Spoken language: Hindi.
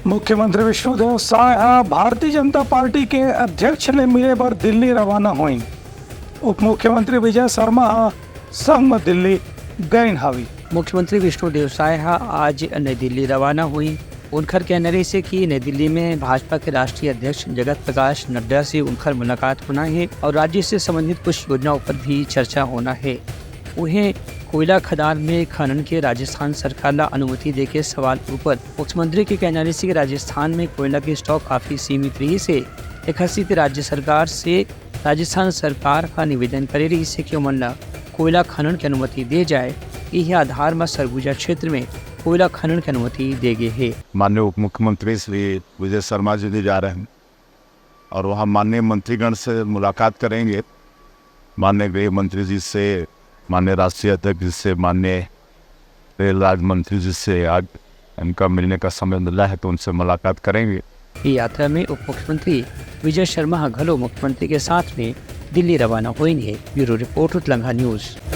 मुख्यमंत्री विष्णुदेव साय भारतीय जनता पार्टी के अध्यक्ष ने मिले पर दिल्ली रवाना हुई। उप मुख्यमंत्री विजय शर्मा संग दिल्ली गए हावी। मुख्यमंत्री विष्णुदेव साय आज नई दिल्ली रवाना हुई। उनकर कहने से कि नई दिल्ली में भाजपा के राष्ट्रीय अध्यक्ष जगत प्रकाश नड्डा से उनकर मुलाकात होना है और राज्य से संबंधित कुछ योजनाओं पर भी चर्चा होना है। उन्हें कोयला खदान में खनन के राजस्थान सरकार ला अनुमति देके सवाल ऊपर मुख्यमंत्री के कहने से राजस्थान में कोयला के स्टॉक काफ़ी सीमित रही से एक हसीत राज्य सरकार से राजस्थान सरकार का निवेदन करे रही से कि मन कोयला खनन की अनुमति दे जाए। यह आधार में सरगुजा क्षेत्र में कोयला खनन की अनुमति दे गए है। माननीय उप मुख्यमंत्री श्री विजय शर्मा जी जा रहे हैं और वहाँ माननीय मंत्रीगण से मुलाकात करेंगे। माननीय गृह मंत्री जी से, माननीय राष्ट्रीय अध्यक्ष जी से, माननीय रेल राज्य मंत्री जी से आज इनका मिलने का समय मिला है तो उनसे मुलाकात करेंगे। यात्रा में उप मुख्यमंत्री विजय शर्मा घलो मुख्यमंत्री के साथ में दिल्ली रवाना होंगे। ब्यूरो रिपोर्ट उत्लंघा न्यूज़।